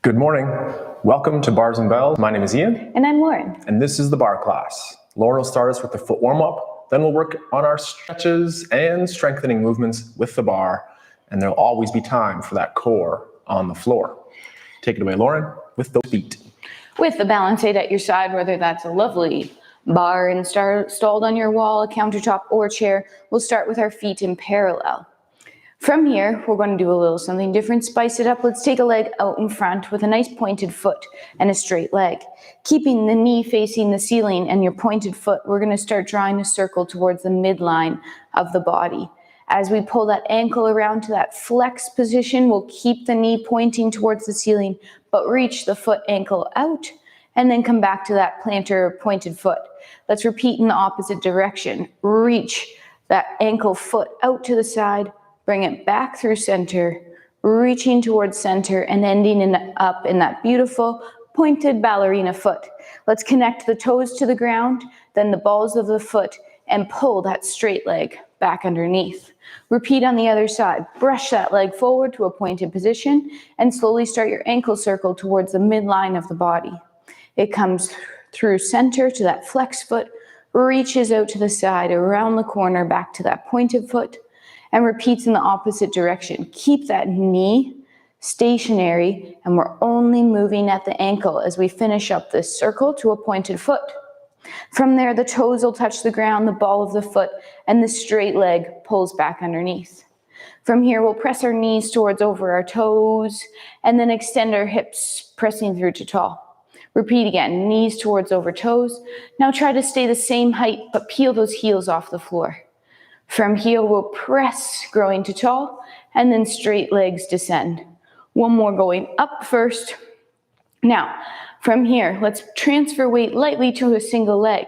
Good morning. Welcome to Bars and Bells. My name is Ian. And I'm Lauren. And this is the bar class. Lauren will start us with the foot warm-up. Then we'll work on our stretches and strengthening movements with the bar. And there'll always be time for that core on the floor. Take it away, Lauren, with those feet. With the balance aid at your side, whether that's a lovely bar installed on your wall, a countertop, or chair, we'll start with our feet in parallel. From here, we're going to do a little something different, spice it up. Let's take a leg out in front with a nice pointed foot and a straight leg. Keeping the knee facing the ceiling and your pointed foot, we're going to start drawing a circle towards the midline of the body. As we pull that ankle around to that flex position, we'll keep the knee pointing towards the ceiling, but reach the foot ankle out and then come back to that plantar or pointed foot. Let's repeat in the opposite direction. Reach that ankle foot out to the side, bring it back through center, reaching towards center and ending up in that beautiful pointed ballerina foot. Let's connect the toes to the ground, then the balls of the foot, and pull that straight leg back underneath. Repeat on the other side. Brush that leg forward to a pointed position and slowly start your ankle circle towards the midline of the body. It comes through center to that flex foot, reaches out to the side, around the corner, back to that pointed foot, and repeats in the opposite direction. Keep that knee stationary, and we're only moving at the ankle as we finish up this circle to a pointed foot. From there, the toes will touch the ground, the ball of the foot, and the straight leg pulls back underneath. From here, we'll press our knees towards over our toes, and then extend our hips, pressing through to tall. Repeat again, knees towards over toes. Now try to stay the same height, but peel those heels off the floor. From here, we'll press, growing to tall, and then straight legs descend. One more going up first. Now, from here, let's transfer weight lightly to a single leg.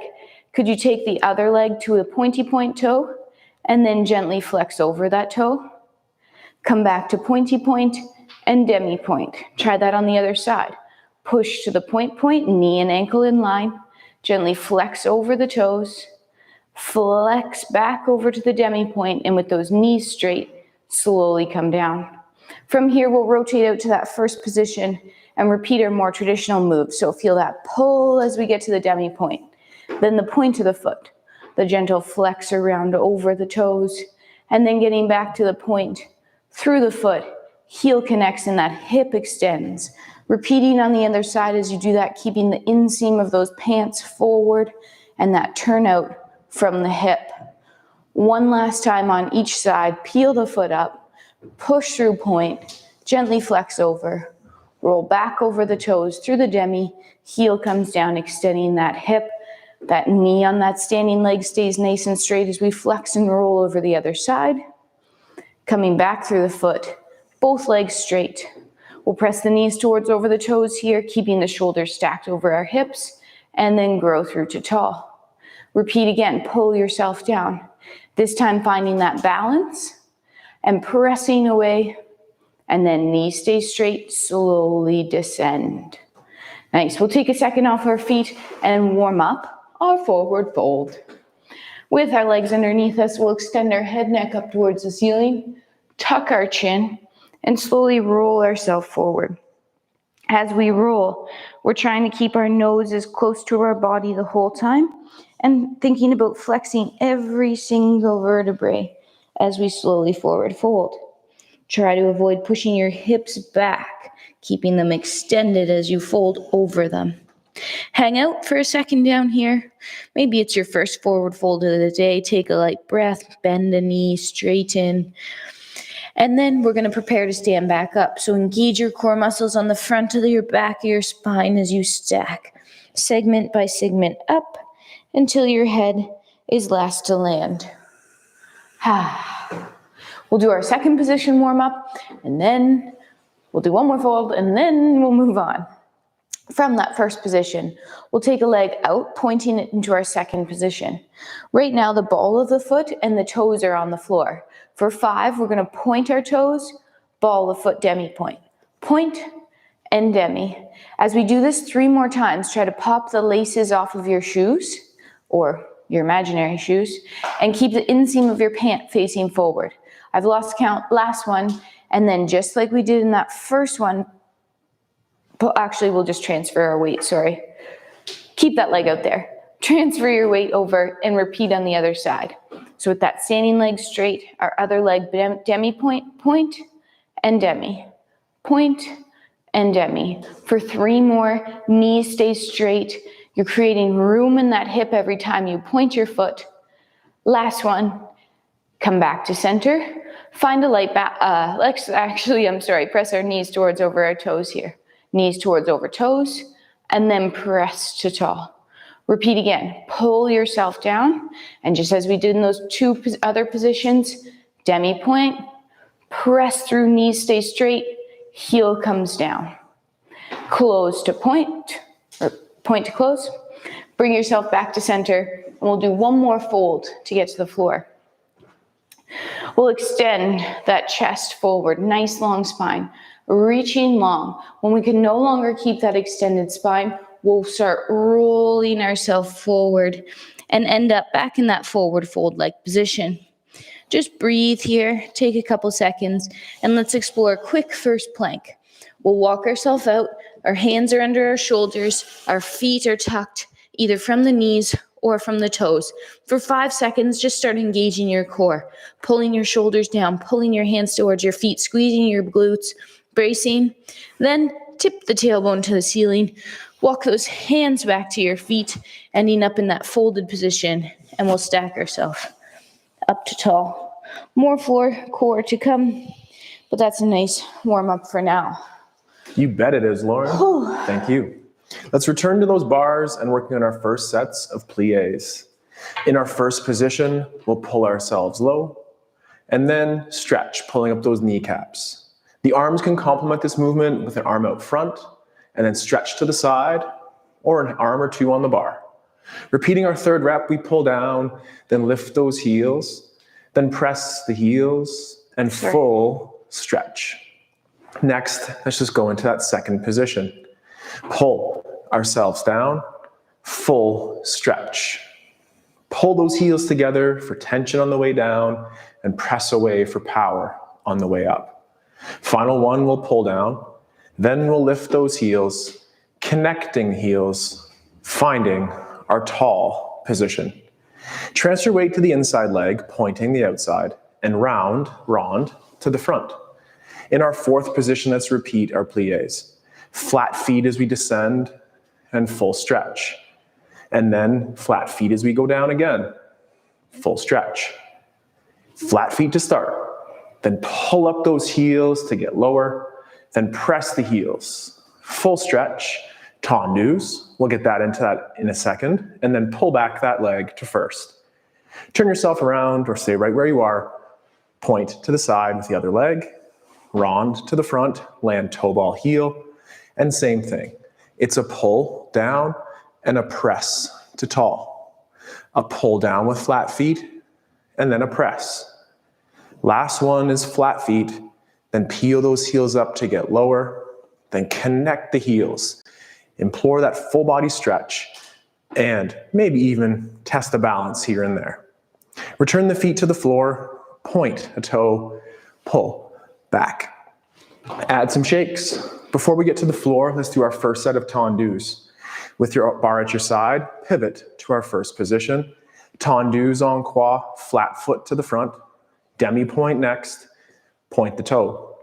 Could you take the other leg to a pointy point toe, and then gently flex over that toe? Come back to pointy point and demi point. Try that on the other side. Push to the point, knee and ankle in line. Gently flex over the toes. Flex back over to the demi point, and with those knees straight, slowly come down. From here, we'll rotate out to that first position and repeat our more traditional move. So feel that pull as we get to the demi point. Then the point of the foot, the gentle flex around over the toes, and then getting back to the point through the foot. Heel connects and that hip extends. Repeating on the other side as you do that, keeping the inseam of those pants forward and that turnout from the hip. One last time on each side, peel the foot up, push through point, gently flex over, roll back over the toes through the demi, heel comes down, extending that hip, that knee on that standing leg stays nice and straight as we flex and roll over the other side. Coming back through the foot, both legs straight. We'll press the knees towards over the toes here, keeping the shoulders stacked over our hips, and then grow through to tall. Repeat again, pull yourself down. This time finding that balance and pressing away, and then knees stay straight, slowly descend. Nice, we'll take a second off our feet and warm up our forward fold. With our legs underneath us, we'll extend our head, neck up towards the ceiling, tuck our chin, and slowly roll ourselves forward. As we roll, we're trying to keep our nose as close to our body the whole time and thinking about flexing every single vertebrae as we slowly forward fold. Try to avoid pushing your hips back, keeping them extended as you fold over them. Hang out for a second down here. Maybe it's your first forward fold of the day. Take a light breath, bend a knee, straighten. And then we're going to prepare to stand back up. So engage your core muscles on the front of your back of your spine as you stack, segment by segment up until your head is last to land. We'll do our second position warm up, and then we'll do one more fold, and then we'll move on. From that first position, we'll take a leg out, pointing it into our second position. Right now, the ball of the foot and the toes are on the floor. For 5, we're going to point our toes, ball of foot, demi point. Point and demi. As we do this 3 more times, try to pop the laces off of your shoes, or your imaginary shoes, and keep the inseam of your pant facing forward. I've lost count, last one, and then just like we did in that first one, Actually, we'll just transfer our weight, sorry. Keep that leg out there. Transfer your weight over and repeat on the other side. So with that standing leg straight, our other leg demi point, point, and demi. Point, and demi. For 3 more, knees stay straight. You're creating room in that hip every time you point your foot. Last one, come back to center. Find a light back, press our knees towards over our toes here. Knees towards over toes, and then press to tall. Repeat again, pull yourself down, and just as we did in those 2 other positions, demi point, press through, knees stay straight, heel comes down. Close to point, or point to close. Bring yourself back to center, and we'll do 1 more fold to get to the floor. We'll extend that chest forward, nice long spine, reaching long. When we can no longer keep that extended spine, we'll start rolling ourselves forward and end up back in that forward fold-like position. Just breathe here, take a couple seconds, and let's explore a quick first plank. We'll walk ourselves out, our hands are under our shoulders, our feet are tucked, either from the knees or from the toes. For 5 seconds, just start engaging your core, pulling your shoulders down, pulling your hands towards your feet, squeezing your glutes, bracing. Then tip the tailbone to the ceiling, walk those hands back to your feet, ending up in that folded position, and we'll stack ourselves up to tall. More floor core to come, but that's a nice warm-up for now. You bet it is, Lauren. Thank you. Let's return to those bars and working on our first sets of pliés. In our first position, we'll pull ourselves low and then stretch, pulling up those kneecaps. The arms can complement this movement with an arm out front and then stretch to the side or an arm or 2 on the bar. Repeating our 3rd rep, we pull down, then lift those heels, then press the heels and full stretch. Next, let's just go into that 2nd position. Pull ourselves down, full stretch. Pull those heels together for tension on the way down and press away for power on the way up. Final one, we'll pull down, then we'll lift those heels, connecting heels, finding our tall position. Transfer weight to the inside leg, pointing the outside, and round to the front. In our 4th position, let's repeat our pliés. Flat feet as we descend and full stretch. And then flat feet as we go down again, full stretch. Flat feet to start. Then pull up those heels to get lower. Then press the heels, full stretch, tendus. We'll get into that in a second. And then pull back that leg to first. Turn yourself around or stay right where you are. Point to the side with the other leg. Rond to the front, land toe ball heel. And same thing. It's a pull down and a press to tall. A pull down with flat feet and then a press. Last one is flat feet, then peel those heels up to get lower, then connect the heels. Implore that full body stretch and maybe even test the balance here and there. Return the feet to the floor, point a toe, pull back. Add some shakes. Before we get to the floor, let's do our first set of tendus. With your bar at your side, pivot to our first position. Tendus en croix, flat foot to the front. Demi point next, point the toe.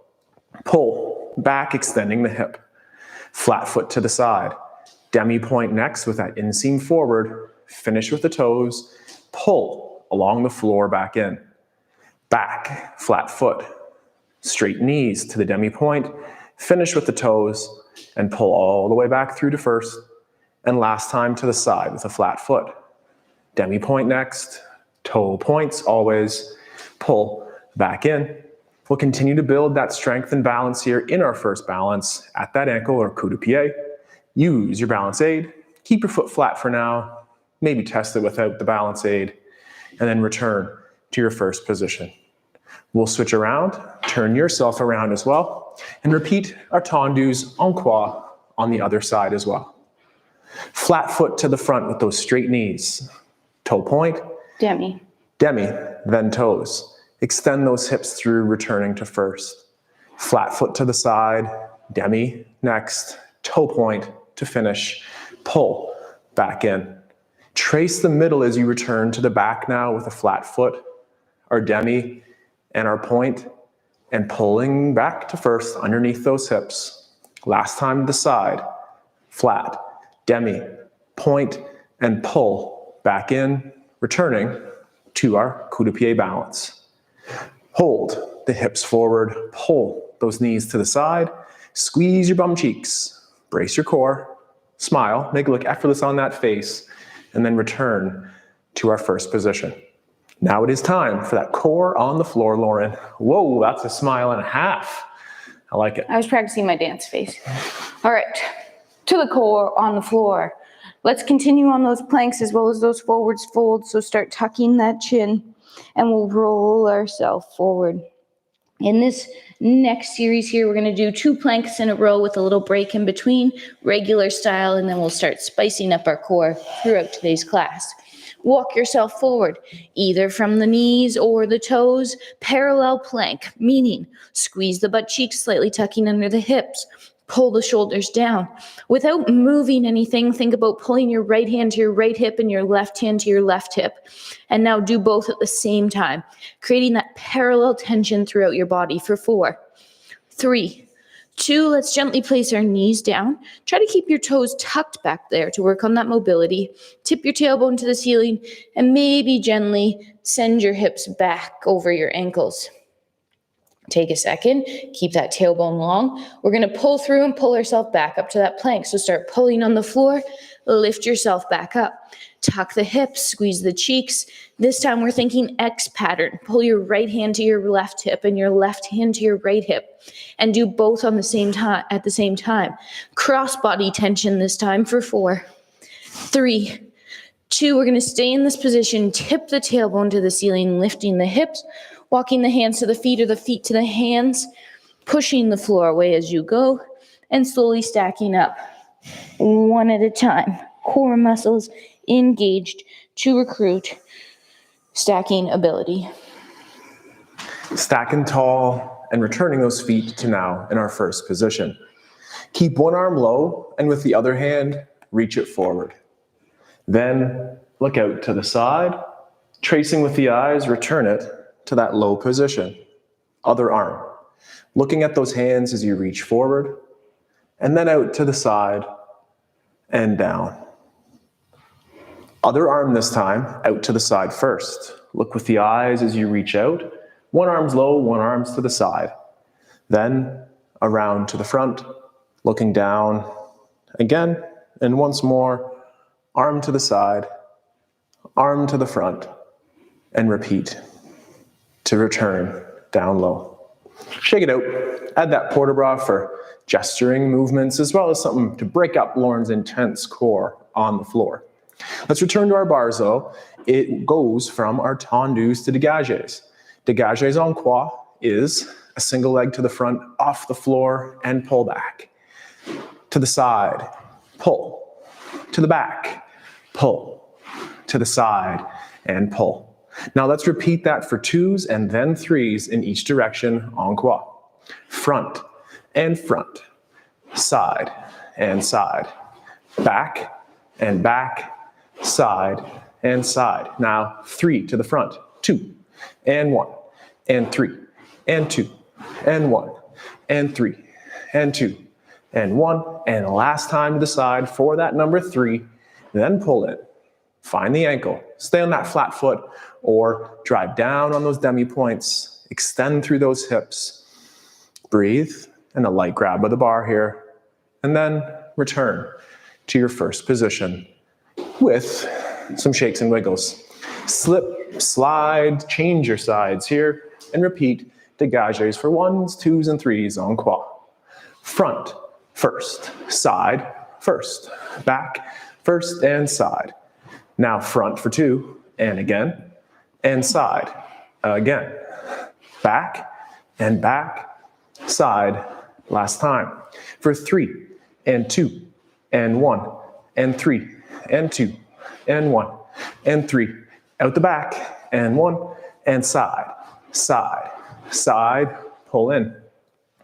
Pull back, extending the hip. Flat foot to the side. Demi point next with that inseam forward. Finish with the toes. Pull along the floor back in. Back, flat foot. Straight knees to the demi point. Finish with the toes and pull all the way back through to first. And last time to the side with a flat foot. Demi point next. Toe points always. Pull back in. We'll continue to build that strength and balance here in our first balance at that ankle or coup de pied. Use your balance aid. Keep your foot flat for now. Maybe test it without the balance aid. And then return to your first position. We'll switch around, turn yourself around as well, and repeat our tendus en croix on the other side as well. Flat foot to the front with those straight knees. Toe point. Demi, then toes. Extend those hips through, returning to first. Flat foot to the side, demi next, toe point to finish, pull back in. Trace the middle as you return to the back now with a flat foot, our demi and our point, and pulling back to first underneath those hips. Last time to the side, flat, demi, point, and pull back in, returning to our coup de pied balance. Hold the hips forward, pull those knees to the side, squeeze your bum cheeks, brace your core, smile, make it look effortless on that face, and then return to our first position. Now it is time for that core on the floor, Lauren. Whoa, that's a smile and a half. I like it. I was practicing my dance face. All right, to the core on the floor. Let's continue on those planks as well as those forwards folds. So start tucking that chin and we'll roll ourselves forward. In this next series here, we're going to do 2 planks in a row with a little break in between, regular style, and then we'll start spicing up our core throughout today's class. Walk yourself forward, either from the knees or the toes, parallel plank, meaning squeeze the butt cheeks slightly tucking under the hips, pull the shoulders down. Without moving anything, think about pulling your right hand to your right hip and your left hand to your left hip. And now do both at the same time, creating that parallel tension throughout your body for 4, 3, 2, let's gently place our knees down. Try to keep your toes tucked back there to work on that mobility. Tip your tailbone to the ceiling and maybe gently send your hips back over your ankles. Take a second, keep that tailbone long. We're going to pull through and pull ourselves back up to that plank. So start pulling on the floor, lift yourself back up. Tuck the hips, squeeze the cheeks. This time we're thinking X pattern. Pull your right hand to your left hip and your left hand to your right hip. And do both on the same time at the same time. Cross body tension this time for 4, 3, 2. We're going to stay in this position. Tip the tailbone to the ceiling, lifting the hips. Walking the hands to the feet or the feet to the hands, pushing the floor away as you go, and slowly stacking up, one at a time. Core muscles engaged to recruit stacking ability. Stacking tall and returning those feet to now in our first position. Keep one arm low and with the other hand, reach it forward. Then look out to the side, tracing with the eyes, return it to that low position. Other arm. Looking at those hands as you reach forward, and then out to the side and down. Other arm this time, out to the side first. Look with the eyes as you reach out. One arm's low, one arm's to the side. Then around to the front, looking down again, and once more, arm to the side, arm to the front, and repeat to return down low. Shake it out. Add that port de bras for gesturing movements as well as something to break up Lauren's intense core on the floor. Let's return to our bars though. It goes from our tendus to dégagés. Dégagés en croix is a single leg to the front, off the floor, and pull back. To the side, pull. To the back, pull. To the side, and pull. Now let's repeat that for 2s and then 3s in each direction en croix. Front and front, side and side, back and back, side and side. Now 3 to the front, 2 and 1 and 3 and 2 and 1 and 3 and 2 and 1, and last time to the side for that number 3, then pull it. Find the ankle, stay on that flat foot, or drive down on those demi points, extend through those hips, breathe, and a light grab of the bar here, and then return to your first position with some shakes and wiggles. Slip, slide, change your sides here, and repeat dégagés for 1s, 2s, and 3s en croix. Front, first, side, first, back, first, and side. Now front for 2, and again, and side, again, back, and back, side, last time. For 3, and 2, and 1, and 3, and 2, and 1, and 3, out the back, and 1, and side, side, side, pull in,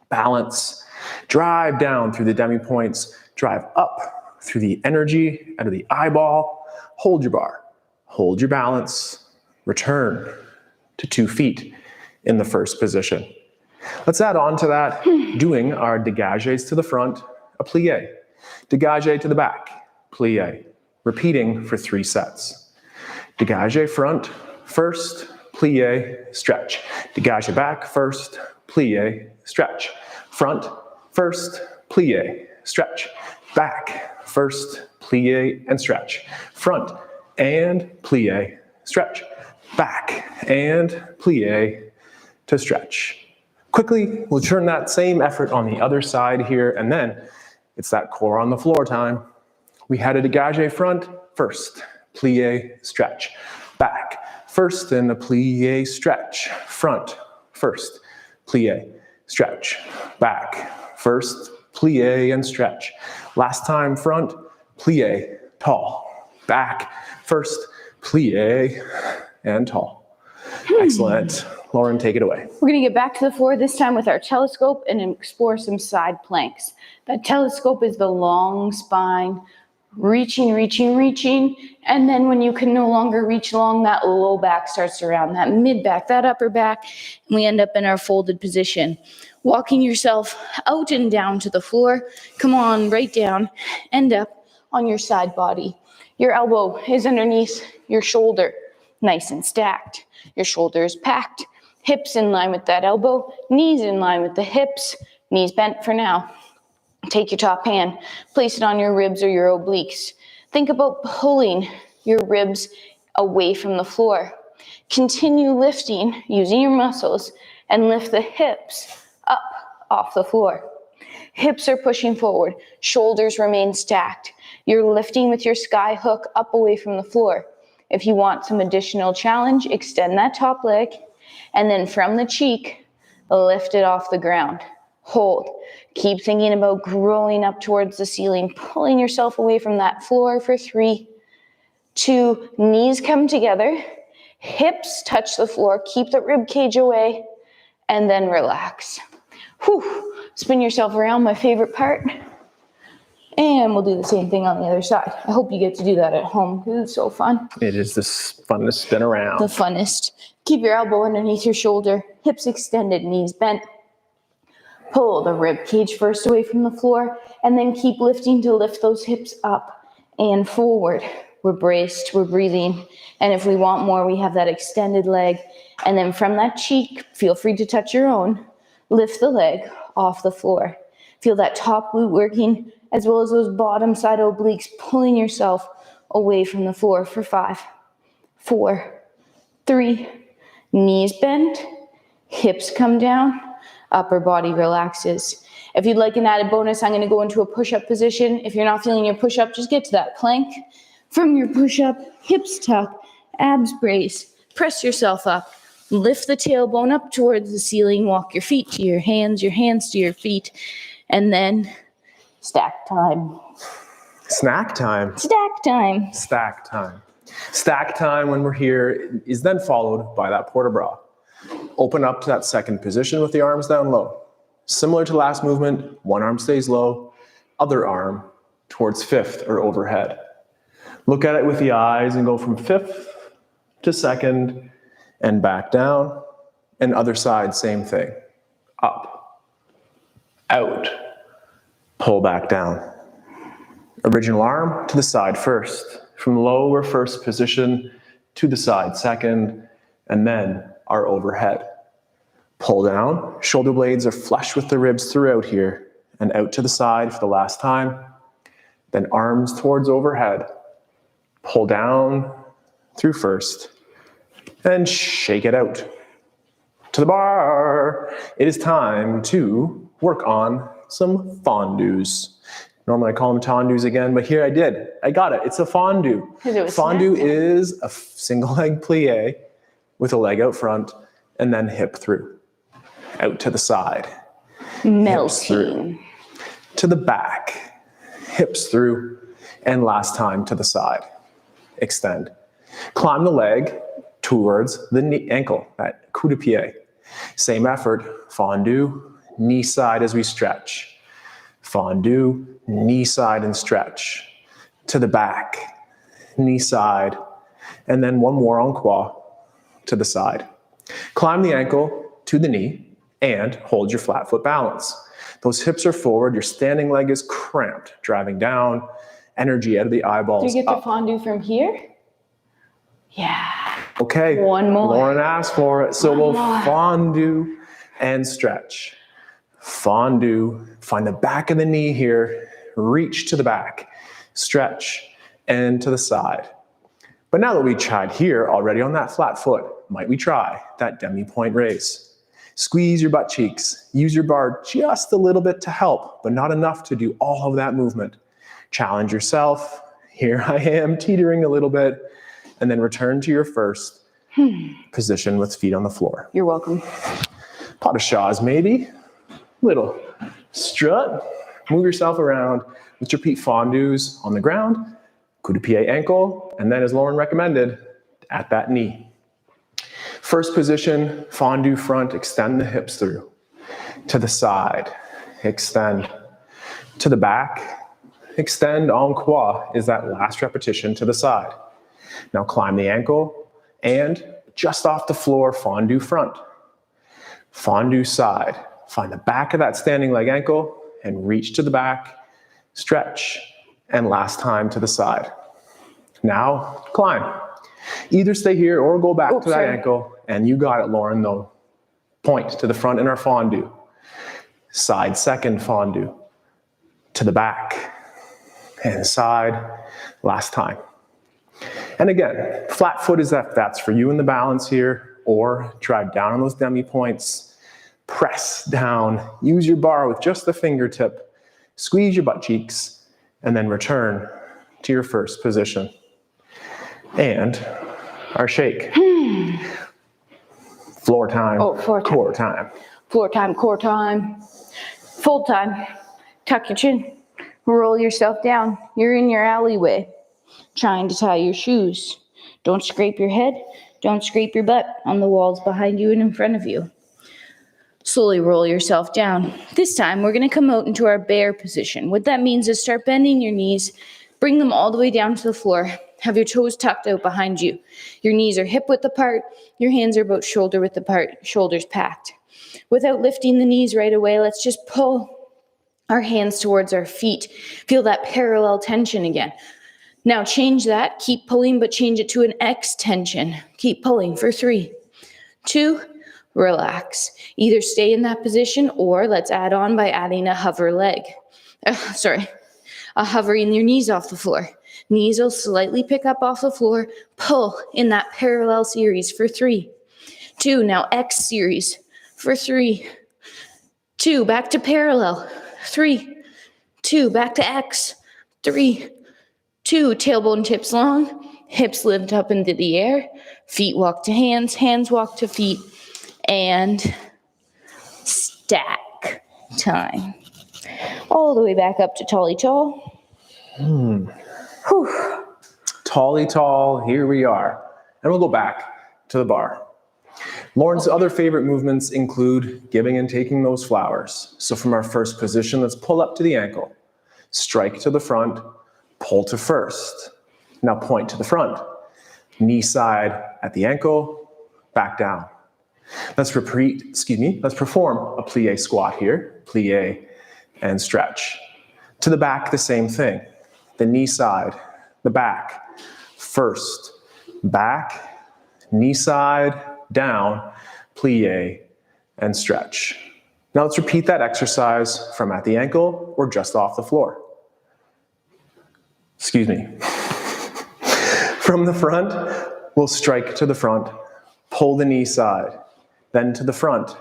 balance, drive down through the demi points, drive up through the energy out of the eyeball, hold your bar, hold your balance, return to 2 feet in the first position. Let's add on to that, doing our dégagés to the front, a plie, dégagé to the back, plie, repeating for 3 sets. Dégagé front, first, plie, stretch. Dégagé back, first, plie, stretch. Front, first, plie, stretch. Back, first, plie, and stretch. Front, and plie, stretch. Back, and plie, to stretch. Quickly, we'll turn that same effort on the other side here, and then it's that core on the floor time. We had a dégagé front, first, plie, stretch. Back, first, and a plie, stretch. Front, first, plie, stretch. Back, first, plie, and stretch. Last time, front, plie, tall. Back, first, plie, and tall. Excellent. Lauren, take it away. We're going to get back to the floor this time with our telescope and explore some side planks. That telescope is the long spine, reaching, and then when you can no longer reach long, that low back starts to round, that mid back, that upper back, and we end up in our folded position. Walking yourself out and down to the floor. Come on, right down, end up on your side body. Your elbow is underneath your shoulder, nice and stacked. Your shoulder is packed. Hips in line with that elbow, knees in line with the hips, knees bent for now. Take your top hand, place it on your ribs or your obliques. Think about pulling your ribs away from the floor. Continue lifting using your muscles and lift the hips up off the floor. Hips are pushing forward, shoulders remain stacked. You're lifting with your sky hook up away from the floor. If you want some additional challenge, extend that top leg. And then from the cheek, lift it off the ground. Hold. Keep thinking about growing up towards the ceiling, pulling yourself away from that floor for 3, 2, knees come together, hips touch the floor, keep the rib cage away, and then relax. Whew. Spin yourself around, my favorite part. And we'll do the same thing on the other side. I hope you get to do that at home because it's so fun. It is the funnest spin around. The funnest. Keep your elbow underneath your shoulder, hips extended, knees bent. Pull the rib cage first away from the floor, and then keep lifting to lift those hips up and forward. We're braced, we're breathing, and if we want more, we have that extended leg. And then from that cheek, feel free to touch your own, lift the leg off the floor. Feel that top glute working, as well as those bottom side obliques, pulling yourself away from the floor for 5, 4, 3, knees bent, hips come down, upper body relaxes. If you'd like an added bonus, I'm going to go into a push-up position. If you're not feeling your push-up, just get to that plank. From your push-up, hips tuck, abs brace, press yourself up, lift the tailbone up towards the ceiling, walk your feet to your hands to your feet, and then stack time. Snack time. Stack time. Stack time. Stack time when we're here is then followed by that port de bras. Open up to that second position with the arms down low. Similar to last movement, one arm stays low, other arm towards fifth or overhead. Look at it with the eyes and go from fifth to second and back down. And other side, same thing. Up, out, pull back down. Original arm to the side first. From low or first position to the side second, and then our overhead. Pull down, shoulder blades are flush with the ribs throughout here, and out to the side for the last time. Then arms towards overhead. Pull down through first, and shake it out. To the bar. It is time to work on some fondues. Normally I call them tondus again, but here I did. I got it. It's a fondue. Fondue is a single leg plie with a leg out front and then hip through. Out to the side. Melting. To the back. Hips through. And last time to the side. Extend. Climb the leg towards the knee, ankle, that coup de pied. Same effort. Fondue. Knee side as we stretch. fondue, knee side and stretch. To the back, knee side, and then one more en croix to the side. Climb the ankle to the knee and hold your flat foot balance. Those hips are forward, your standing leg is cramped, driving down, energy out of the eyeballs. Do you get up. the fondue from here? Yeah. Okay, One more. Lauren asked for it. So we'll fondue and stretch. Fondue, find the back of the knee here, reach to the back, stretch, and to the side. But now that we tried here already on that flat foot, might we try that demi-point raise? Squeeze your butt cheeks. Use your bar just a little bit to help, but not enough to do all of that movement. Challenge yourself. Here I am teetering a little bit, and then return to your first position with feet on the floor. You're welcome. Pas de chaise maybe. Little strut. Move yourself around. Let's repeat fondues on the ground. Coup de pied ankle, and then as Lauren recommended, at that knee. First position, fondue front, extend the hips through. To the side, extend. To the back, extend en croix is that last repetition to the side. Now climb the ankle and just off the floor, fondue front. Fondue side, find the back of that standing leg ankle and reach to the back, stretch, and last time to the side. Now climb. Either stay here or go back to that ankle, and you got it, Lauren, though. Point to the front in our fondue. Side second fondue. To the back. And side, last time. And again, flat foot is that's for you in the balance here, or drive down on those demi points. Press down. Use your bar with just the fingertip. Squeeze your butt cheeks, and then return to your first position. And our shake. Floor time, core time. Floor time, core time. Full time. Tuck your chin. Roll yourself down. You're in your alleyway, trying to tie your shoes. Don't scrape your head. Don't scrape your butt on the walls behind you and in front of you. Slowly roll yourself down. This time, we're going to come out into our bear position. What that means is start bending your knees. Bring them all the way down to the floor. Have your toes tucked out behind you. Your knees are hip width apart. Your hands are about shoulder width apart, shoulders packed. Without lifting the knees right away, let's just pull our hands towards our feet. Feel that parallel tension again. Now change that. Keep pulling, but change it to an extension. Keep pulling for 3, 2, relax. Either stay in that position or let's add on by adding a hover leg. Hovering your knees off the floor. Knees will slightly pick up off the floor. Pull in that parallel series for 3, 2. Now X series for 3, 2. Back to parallel. 3, 2. Back to X. 3, 2. Tailbone tips long. Hips lift up into the air. Feet walk to hands. Hands walk to feet. And stack time. All the way back up to tally tall. Tally tall, here we are. And we'll go back to the bar. Lauren's other favorite movements include giving and taking those flowers. So from our first position, let's pull up to the ankle. Strike to the front, pull to first. Now point to the front. Knee side at the ankle, back down. Let's perform a plie squat here. Plie and stretch. To the back, the same thing. The knee side, the back. First, back, knee side, down, plie, and stretch. Now let's repeat that exercise from at the ankle or just off the floor. From the front, we'll strike to the front, pull the knee side, then to the front,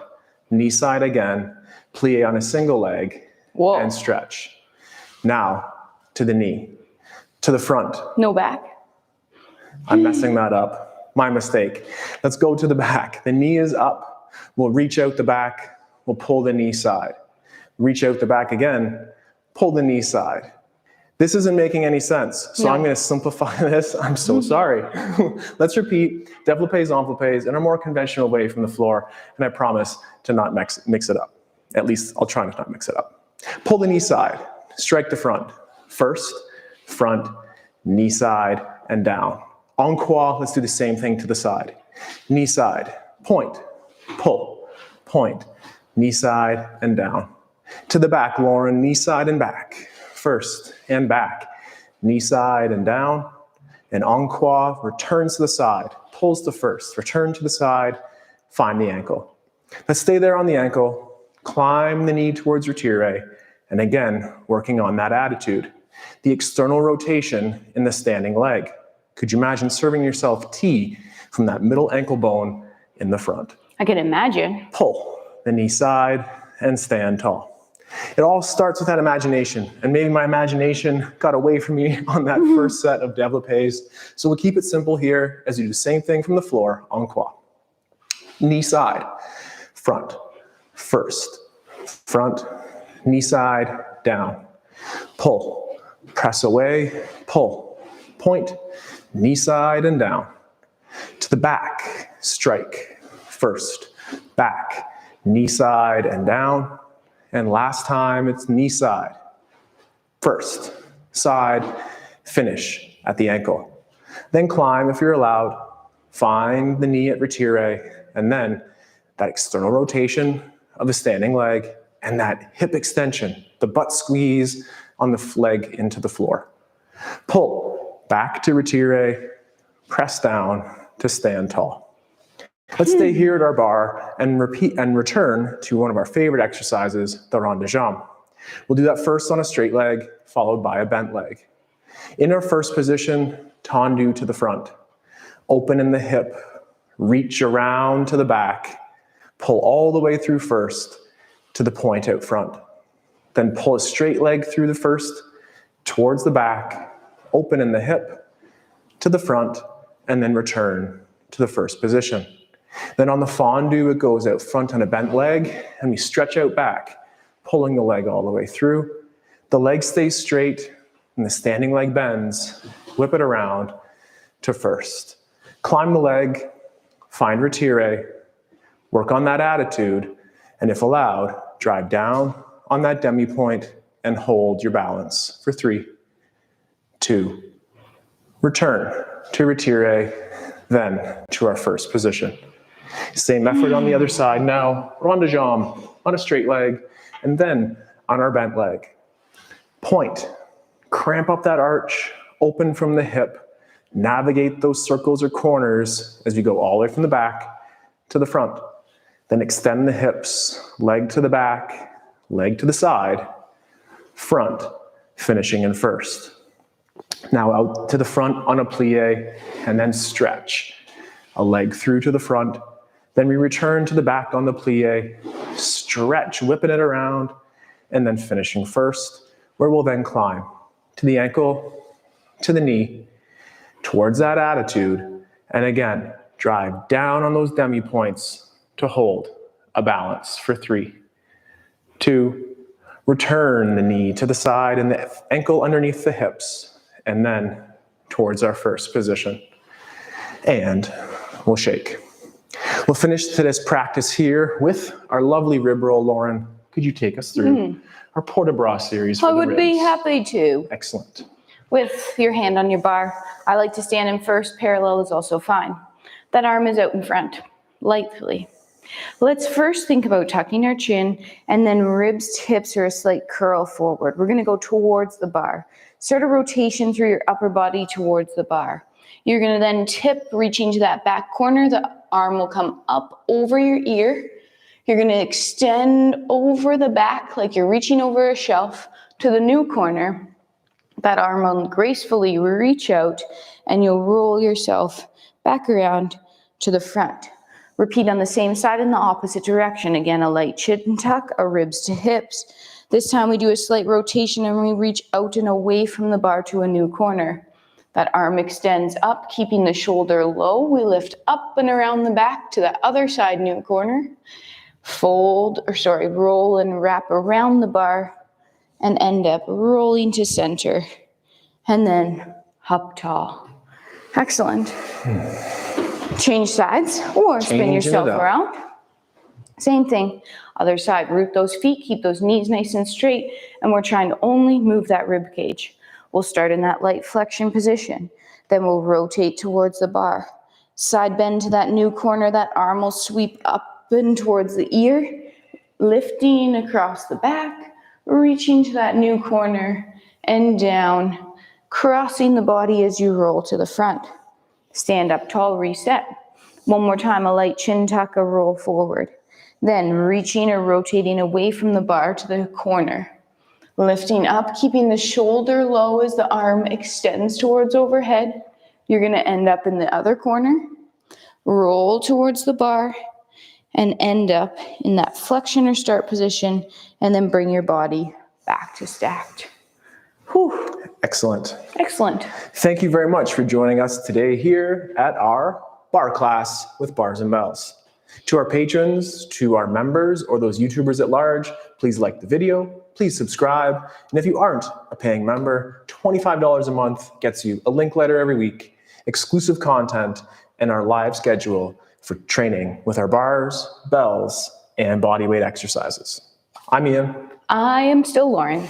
knee side again, plie on a single leg, and stretch. Now to the knee, to the front. No back. I'm messing that up. My mistake. Let's go to the back. The knee is up. We'll reach out the back. We'll pull the knee side. Reach out the back again. Pull the knee side. This isn't making any sense, so I'm going to simplify this. I'm so sorry. Let's repeat développés, enveloppés in a more conventional way from the floor, and I promise to not mix it up. At least I'll try to not mix it up. Pull the knee side, strike the front. First, front, knee side, and down. En croix, let's do the same thing to the side. Knee side, point, pull, point, knee side, and down. To the back, Lauren, knee side and back. First, and back, knee side and down. And en croix, returns to the side, pulls to first, return to the side, find the ankle. Let's stay there on the ankle, climb the knee towards retire, and again, working on that attitude. The external rotation in the standing leg. Could you imagine serving yourself T from that middle ankle bone in the front? I can imagine. Pull the knee side and stand tall. It all starts with that imagination, and maybe my imagination got away from me on that first set of développés. So we'll keep it simple here as you do the same thing from the floor, en croix. Knee side, front, first, front, knee side, down. Pull, press away, pull, point, knee side and down. To the back, strike, first, back, knee side and down. And last time, it's knee side. First, side, finish at the ankle. Then climb if you're allowed. Find the knee at retire, and then that external rotation of the standing leg and that hip extension, the butt squeeze on the leg into the floor. Pull, back to retire, press down to stand tall. Let's stay here at our bar and repeat and return to one of our favorite exercises, the rond de jambe. We'll do that first on a straight leg, followed by a bent leg. In our first position, tendu to the front. Open in the hip, reach around to the back, pull all the way through first to the point out front. Then pull a straight leg through the first, towards the back, open in the hip, to the front, and then return to the first position. Then on the fondu, it goes out front on a bent leg, and we stretch out back, pulling the leg all the way through. The leg stays straight, and the standing leg bends. Whip it around to first. Climb the leg, find retire, work on that attitude, and if allowed, drive down on that demi-point and hold your balance for 3, 2, return to retire, then to our first position. Same effort on the other side now, rond de jambe on a straight leg, and then on our bent leg. Point, cramp up that arch, open from the hip, navigate those circles or corners as you go all the way from the back to the front. Then extend the hips, leg to the back, leg to the side, front, finishing in first. Now out to the front on a plie, and then stretch. A leg through to the front, then we return to the back on the plie, stretch, whipping it around, and then finishing first, where we'll then climb to the ankle, to the knee, towards that attitude, and again, drive down on those demi-points to hold a balance for 3, 2, return the knee to the side and the ankle underneath the hips, and then towards our first position. And we'll shake. We'll finish today's practice here with our lovely rib roll. Lauren, could you take us through our port de bras series for I the would be ribs? happy to. Excellent. With your hand on your bar, I like to stand in first. Parallel is also fine. That arm is out in front, lightly. Let's first think about tucking our chin and then ribs, hips, or a slight curl forward. We're going to go towards the bar. Start a rotation through your upper body towards the bar. You're going to then tip, reaching to that back corner. The arm will come up over your ear. You're going to extend over the back like you're reaching over a shelf to the new corner. That arm will gracefully reach out and you'll roll yourself back around to the front. Repeat on the same side in the opposite direction. Again, a light chin tuck, a ribs to hips. This time we do a slight rotation and we reach out and away from the bar to a new corner. That arm extends up, keeping the shoulder low. We lift up and around the back to the other side, new corner. Roll and wrap around the bar and end up rolling to center. And then up tall. Excellent. Change sides or spin Changing yourself it up. around. Same thing, other side. Root those feet, keep those knees nice and straight, and we're trying to only move that rib cage. We'll start in that light flexion position. Then we'll rotate towards the bar. Side bend to that new corner. That arm will sweep up and towards the ear, lifting across the back, reaching to that new corner and down, crossing the body as you roll to the front. Stand up tall, reset. One more time, a light chin tuck, a roll forward. Then reaching or rotating away from the bar to the corner. Lifting up, keeping the shoulder low as the arm extends towards overhead. You're gonna end up in the other corner. Roll towards the bar and end up in that flexion or start position, and then bring your body back to stacked. Whew. Excellent. Excellent. Thank you very much for joining us today here at our bar class with Bars and Bells. To our patrons, to our members, or those YouTubers at large, please like the video, please subscribe, and if you aren't a paying member, $25 a month gets you a link letter every week, exclusive content, and our live schedule for training with our bars, bells, and bodyweight exercises. I'm Ian. I am still Lauren.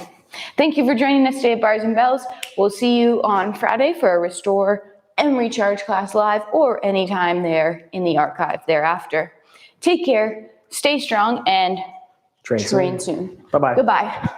Thank you for joining us today at Bars and Bells. We'll see you on Friday for a Restore and Recharge class live, or anytime there in the archive thereafter. Take care, stay strong, and train soon. Bye-bye. Goodbye.